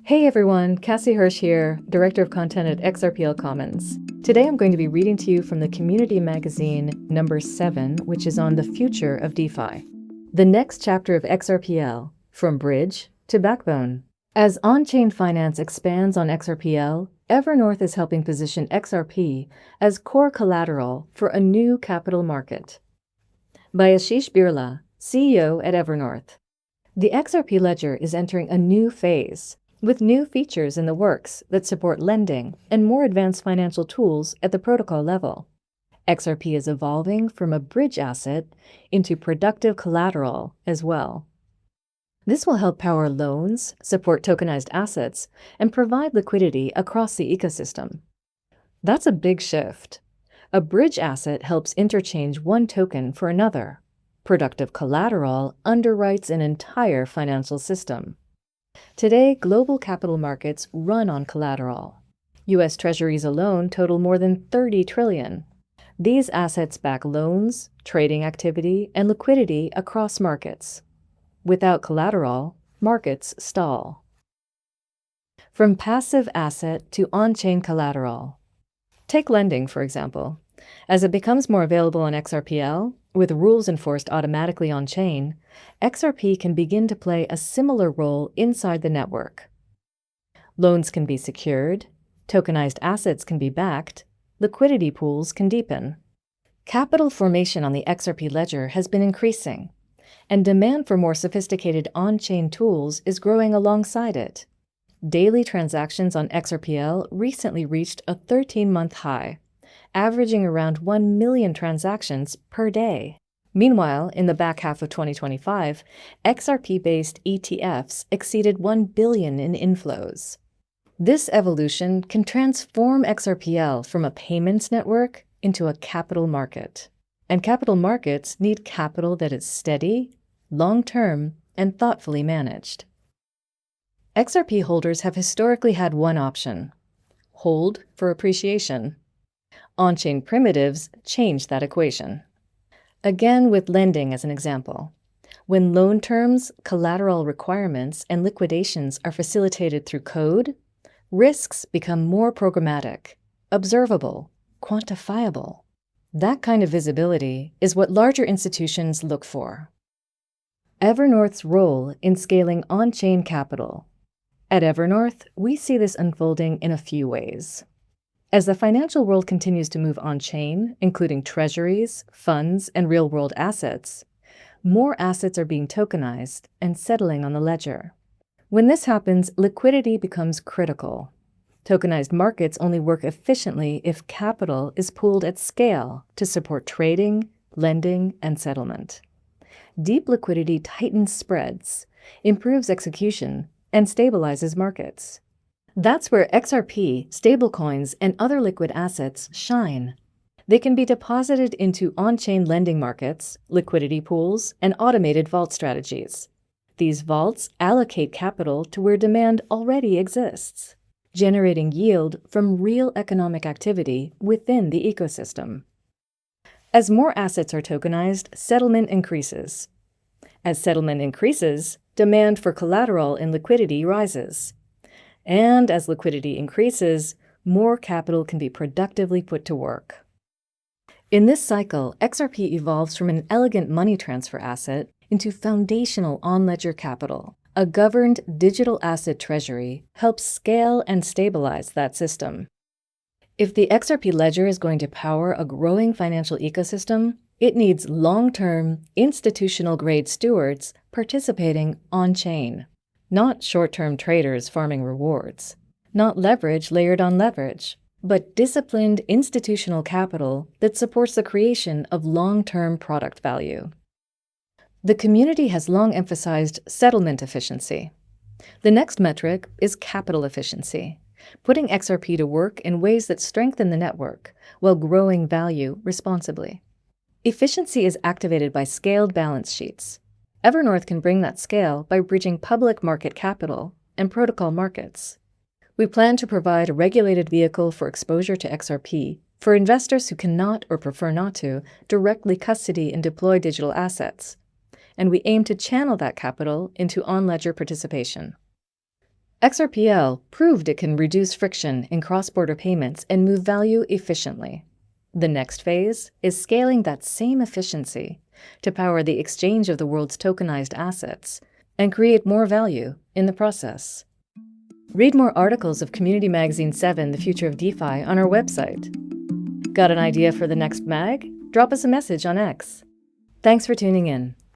Hey everyone, Cassie Hirsch here, Director of Content at XRPL Commons. Today I'm going to be reading to you from the Community Magazine number 7, which is on the future of DeFi. The next chapter of XRPL, from bridge to backbone. As on-chain finance expands on XRPL, Evernorth is helping position XRP as core collateral for a new capital market. By Ashish Birla, CEO at Evernorth. The XRP ledger is entering a new phase, with new features in the works that support lending and more advanced financial tools at the protocol level. XRP is evolving from a bridge asset into productive collateral as well. This will help power loans, support tokenized assets, and provide liquidity across the ecosystem. That's a big shift. A bridge asset helps interchange one token for another. Productive collateral underwrites an entire financial system. Today, global capital markets run on collateral. U.S. Treasuries alone total more than $30 trillion. These assets back loans, trading activity, and liquidity across markets. Without collateral, markets stall. From passive asset to on-chain collateral. Take lending, for example. As it becomes more available on XRPL, with rules enforced automatically on-chain, XRP can begin to play a similar role inside the network. Loans can be secured, tokenized assets can be backed, liquidity pools can deepen. Capital formation on the XRP ledger has been increasing, and demand for more sophisticated on-chain tools is growing alongside it. Daily transactions on XRPL recently reached a 13-month high, averaging around 1 million transactions per day. Meanwhile, in the back half of 2025, XRP-based ETFs exceeded 1 billion in inflows. This evolution can transform XRPL from a payments network into a capital market. And capital markets need capital that is steady, long-term, and thoughtfully managed. XRP holders have historically had one option: hold for appreciation. On-chain primitives change that equation. Again, with lending as an example. When loan terms, collateral requirements, and liquidations are facilitated through code, risks become more programmatic, observable, quantifiable. That kind of visibility is what larger institutions look for. Evernorth's role in scaling on-chain capital. At Evernorth, we see this unfolding in a few ways. As the financial world continues to move on-chain, including treasuries, funds, and real-world assets, more assets are being tokenized and settling on the ledger. When this happens, liquidity becomes critical. Tokenized markets only work efficiently if capital is pooled at scale to support trading, lending, and settlement. Deep liquidity tightens spreads, improves execution, and stabilizes markets. That's where XRP, stablecoins, and other liquid assets shine. They can be deposited into on-chain lending markets, liquidity pools, and automated vault strategies. These vaults allocate capital to where demand already exists, generating yield from real economic activity within the ecosystem. As more assets are tokenized, settlement increases. As settlement increases, demand for collateral and liquidity rises. And as liquidity increases, more capital can be productively put to work. In this cycle, XRP evolves from an elegant money transfer asset into foundational on-ledger capital. A governed digital asset treasury helps scale and stabilize that system. If the XRP ledger is going to power a growing financial ecosystem, it needs long-term, institutional-grade stewards participating on-chain. Not short-term traders farming rewards, not leverage layered on leverage, but disciplined institutional capital that supports the creation of long-term product value. The community has long emphasized settlement efficiency. The next metric is capital efficiency, putting XRP to work in ways that strengthen the network while growing value responsibly. Efficiency is activated by scaled balance sheets. Evernorth can bring that scale by bridging public market capital and protocol markets. We plan to provide a regulated vehicle for exposure to XRP for investors who cannot or prefer not to directly custody and deploy digital assets, and we aim to channel that capital into on-ledger participation. XRPL proved it can reduce friction in cross-border payments and move value efficiently. The next phase is scaling that same efficiency to power the exchange of the world's tokenized assets and create more value in the process. Read more articles of Community Magazine 7, The Future of DeFi, on our website. Got an idea for the next mag? Drop us a message on X. Thanks for tuning in.